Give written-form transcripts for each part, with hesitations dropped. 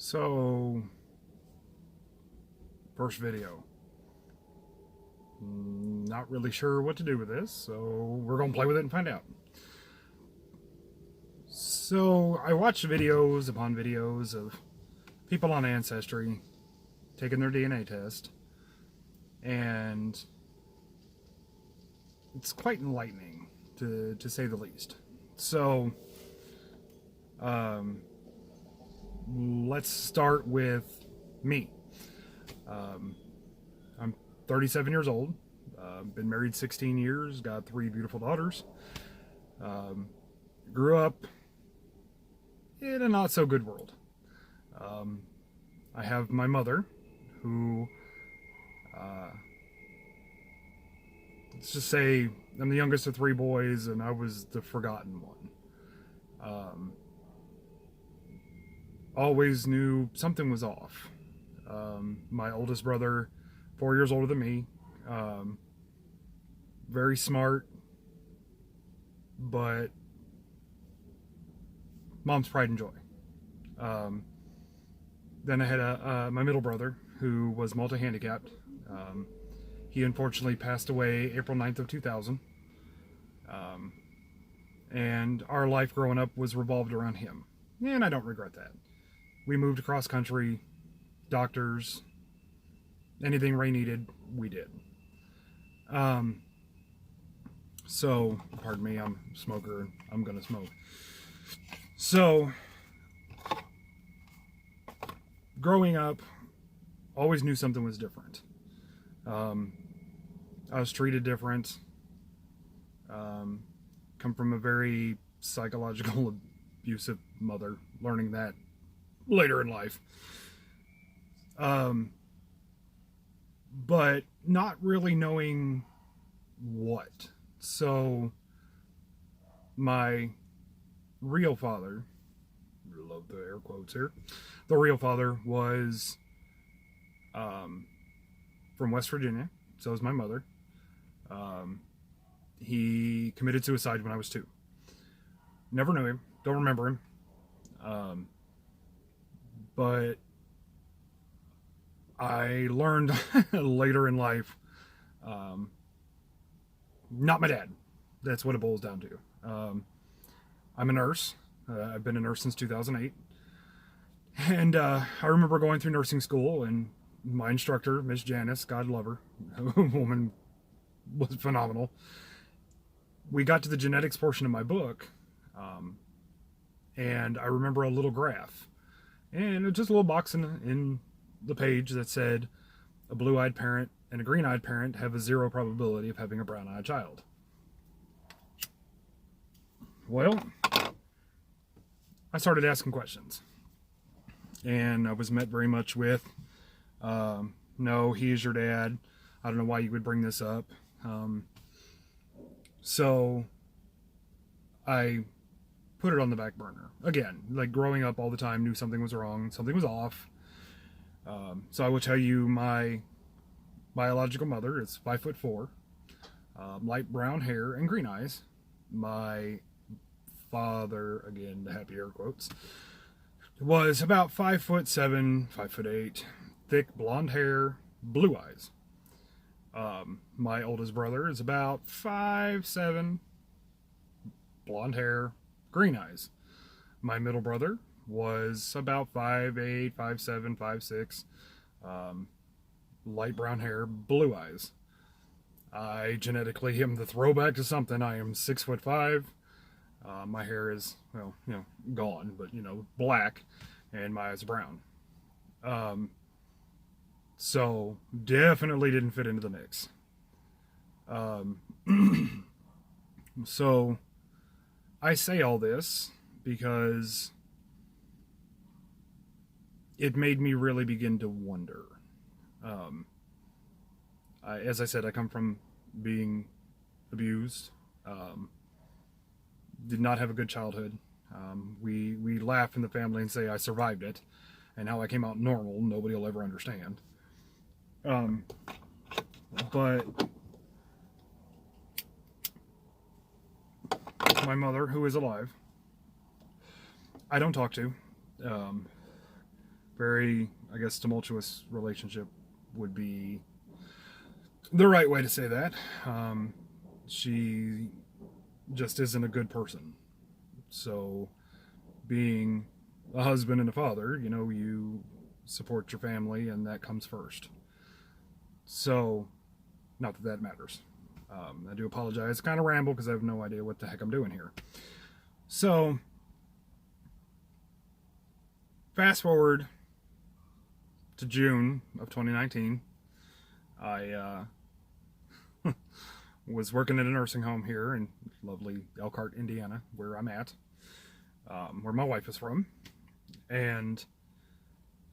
So, first video. Not really sure what to do with this, so we're going to play with it and find out. So, I watched videos upon videos of people on Ancestry taking their DNA test, and it's quite enlightening, to say the least. So, let's start with me. I'm 37 years old, been married 16 years, got 3 beautiful daughters. Grew up in a not so good world. I have my mother, who, let's just say I'm the youngest of 3 boys, and I was the forgotten one. Always knew something was off. My oldest brother, 4 years older than me, very smart, but mom's pride and joy. Then I had my middle brother, who was multi-handicapped. He unfortunately passed away April 9th of 2000. And our life growing up was revolved around him. And I don't regret that. We moved across country, doctors, anything Ray needed, we did. So, pardon me, I'm a smoker and I'm gonna smoke. So, growing up, always knew something was different. I was treated different. Come from a very psychological, abusive mother, learning that later in life. But not really knowing what. So, my real father, love the air quotes here, the real father was from West Virginia, so was my mother. He committed suicide when I was 2. Never knew him, don't remember him. But I learned later in life, not my dad. That's what it boils down to. I'm a nurse. I've been a nurse since 2008. And I remember going through nursing school, and my instructor, Miss Janice, God love her, woman was phenomenal. We got to the genetics portion of my book, and I remember a little graph. And it was just a little box in the page that said, a blue-eyed parent and a green-eyed parent have a 0 probability of having a brown-eyed child. Well, I started asking questions. And I was met very much with, no, he is your dad. I don't know why you would bring this up. So I put it on the back burner. Again, like growing up all the time, knew something was wrong, something was off. So I will tell you, my biological mother is 5'4", light brown hair and green eyes. My father, again, the happy air quotes, was about 5'7", 5'8", thick blonde hair, blue eyes. My oldest brother is about 5'7", blonde hair, green eyes. My middle brother was about 5'8", 5'7", 5'6", light brown hair, blue eyes. I genetically am the throwback to something. I am 6'5". My hair is, well, gone, but, black, and my eyes are brown. So, definitely didn't fit into the mix. So, I say all this because it made me really begin to wonder. As I said, I come from being abused. Did not have a good childhood. We laugh in the family and say I survived it, and how I came out normal, nobody will ever understand. But my mother, who is alive, I don't talk to. very, I guess, tumultuous relationship would be the right way to say that. She just isn't a good person. So, being a husband and a father, you support your family, and that comes first. So, not that that matters. I do apologize. Kind of ramble because I have no idea what the heck I'm doing here. So, fast forward to June of 2019. I was working at a nursing home here in lovely Elkhart, Indiana, where I'm at, where my wife is from. And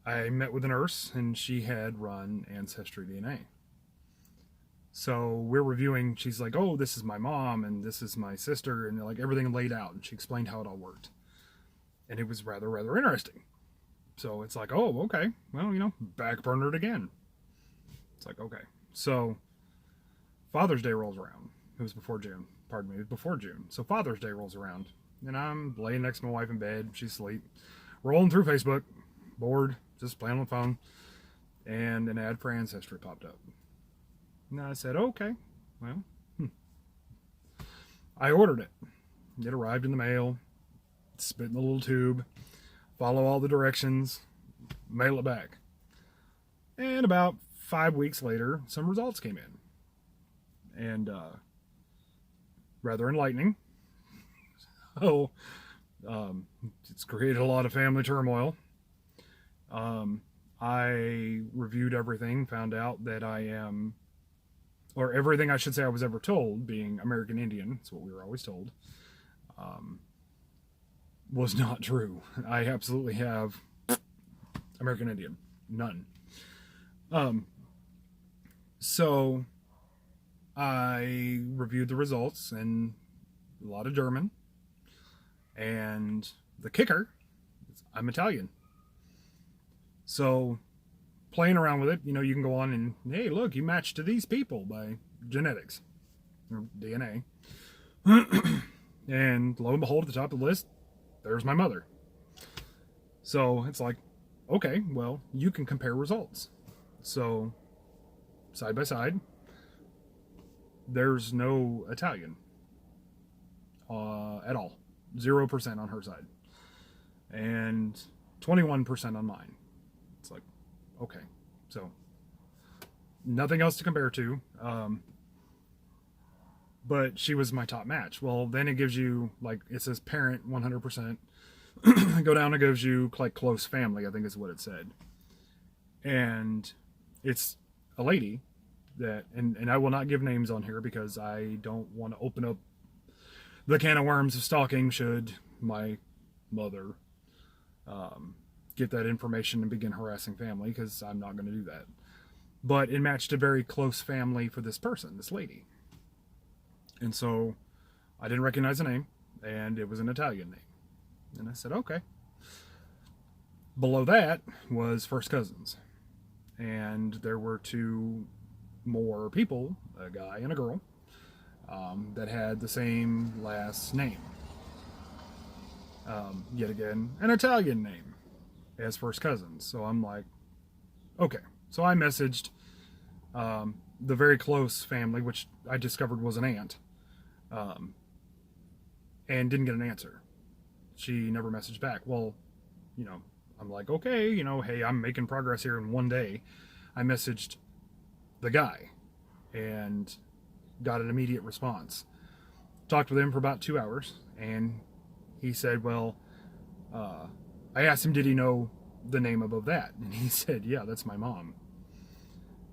I met with a nurse, and she had run Ancestry DNA. So we're reviewing, she's like, oh, this is my mom, and this is my sister, and like everything laid out, and she explained how it all worked. And it was rather interesting. So it's like, oh, okay, well, back burnered again. It's like, okay. So Father's Day rolls around. It was before June. Pardon me, it was before June. So Father's Day rolls around. And I'm laying next to my wife in bed. She's asleep. Rolling through Facebook. Bored. Just playing on the phone. And an ad for Ancestry popped up. And I said, okay, well, I ordered it. It arrived in the mail. Spit in the little tube. Follow all the directions. Mail it back. And about 5 weeks later, some results came in. And rather enlightening. So, it's created a lot of family turmoil. I reviewed everything, found out that I am, or everything I should say I was ever told, being American Indian, that's what we were always told, was not true. I absolutely have American Indian. None. So I reviewed the results, and a lot of German, and the kicker is I'm Italian. So playing around with it, you can go on and, hey, look, you match to these people by genetics or DNA. And lo and behold, at the top of the list, there's my mother. So it's like, okay, well, you can compare results. So side by side, there's no Italian at all. 0% on her side. And 21% on mine. It's like, okay. So nothing else to compare to. But she was my top match. Well, then it gives you, like, it says parent 100%. Go down, it gives you, like, close family, I think is what it said. And it's a lady that, and I will not give names on here because I don't want to open up the can of worms of stalking should my mother get that information and begin harassing family, because I'm not going to do that. But it matched a very close family for this person, this lady. And so I didn't recognize the name, and it was an Italian name. And I said, okay. Below that was first cousins. And there were two more people, a guy and a girl, that had the same last name. Yet again, an Italian name as first cousins. So I'm like, okay. So I messaged the very close family, which I discovered was an aunt, and didn't get an answer. She never messaged back. Well, I'm like, okay, hey, I'm making progress here in one day. I messaged the guy and got an immediate response. Talked with him for about 2 hours, and he said, well, I asked him, did he know the name above that? And he said, yeah, that's my mom.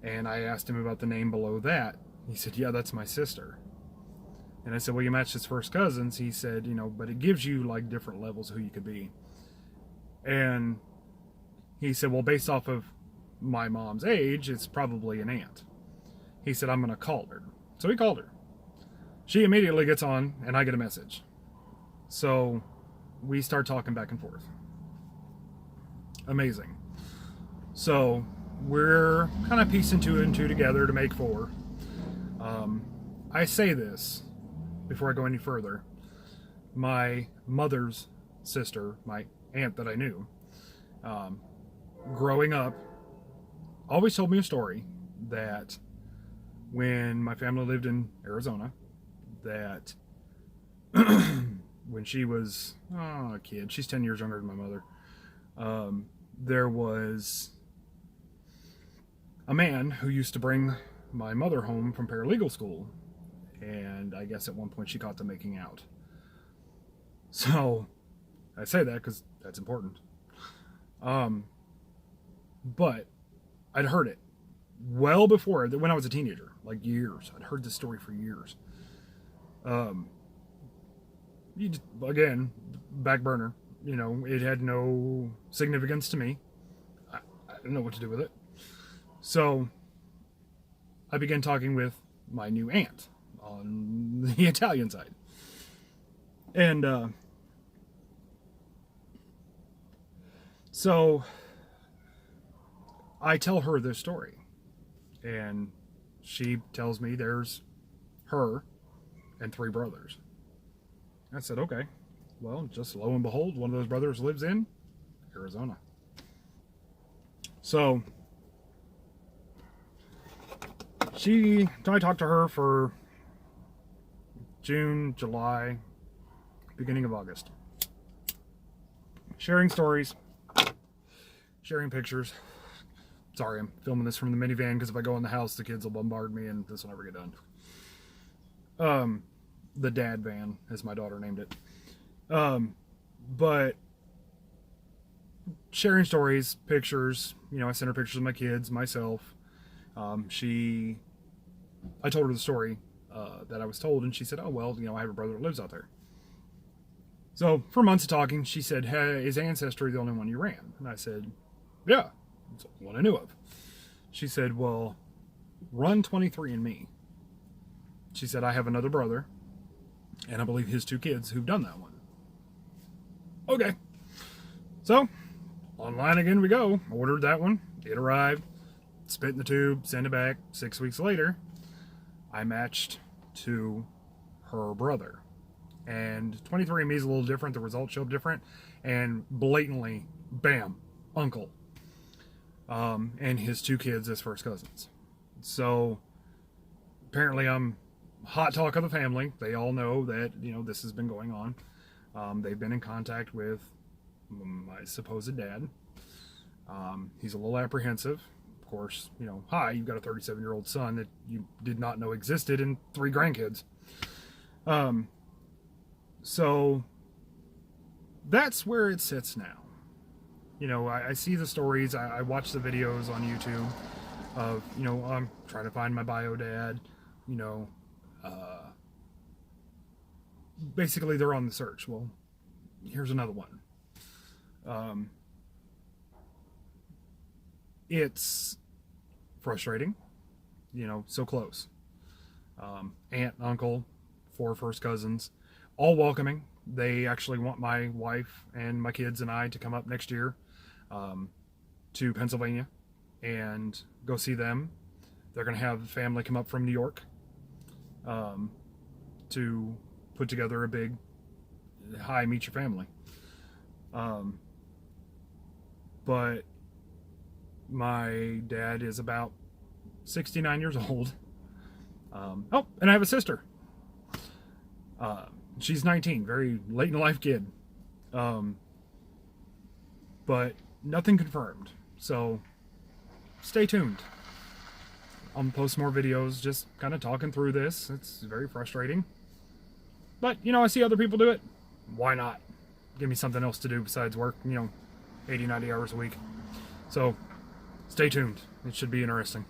And I asked him about the name below that. He said, yeah, that's my sister. And I said, well, you matched his first cousins. He said, but it gives you like different levels of who you could be. And he said, well, based off of my mom's age, it's probably an aunt. He said, I'm going to call her. So he called her. She immediately gets on, and I get a message. So we start talking back and forth. Amazing. So we're kind of piecing two and two together to make four. I say this before I go any further. My mother's sister, my aunt that I knew, growing up, always told me a story that when my family lived in Arizona, that when she was a kid, she's 10 years younger than my mother, there was a man who used to bring my mother home from paralegal school, and I guess at one point she caught them making out. So I say that because that's important. But I'd heard it well before, when I was a teenager, like years. I'd heard this story for years. Again, back burner. You know, it had no significance to me. I didn't know what to do with it. So I began talking with my new aunt on the Italian side. And so I tell her this story. And she tells me there's her and 3 brothers. I said, okay. Well, just lo and behold, one of those brothers lives in Arizona. So I talked to her for June, July, beginning of August. Sharing stories, sharing pictures. Sorry, I'm filming this from the minivan because if I go in the house, the kids will bombard me and this will never get done. The dad van, as my daughter named it. But sharing stories, pictures, you know, I sent her pictures of my kids, myself. I told her the story that I was told, and she said, oh, well, you know, I have a brother that lives out there. So for months of talking, she said, hey, is Ancestry the only one you ran? And I said, yeah, it's the only one I knew of. She said, well, run 23andMe. She said, I have another brother, and I believe his 2 kids who've done that one. Okay. So, online again we go. Ordered that one. It arrived. Spit in the tube. Sent it back. 6 weeks later, I matched to her brother. And 23andMe is a little different. The results show up different. And blatantly, bam, uncle. And his 2 kids as first cousins. So, apparently I'm hot talk of the family. They all know that, you know, this has been going on. They've been in contact with my supposed dad. He's a little apprehensive. Of course, you know, hi, you've got a 37-year-old son that you did not know existed and 3 grandkids. So that's where it sits now. You know, I see the stories. I watch the videos on YouTube of, you know, I'm trying to find my bio dad. You know, basically they're on the search. Well, here's another one. It's frustrating, you know, so close. Aunt, uncle, 4 first cousins, all welcoming. They actually want my wife and my kids and I to come up next year to Pennsylvania and go see them. They're going to have family come up from New York to put together a big, hi, meet your family. But my dad is about 69 years old. Oh, and I have a sister. She's 19, very late in life kid. But nothing confirmed. So stay tuned. I'll post more videos just kind of talking through this. It's very frustrating. But, you know, I see other people do it. Why not? Give me something else to do besides work, you know, 80, 90 hours a week. So stay tuned. It should be interesting.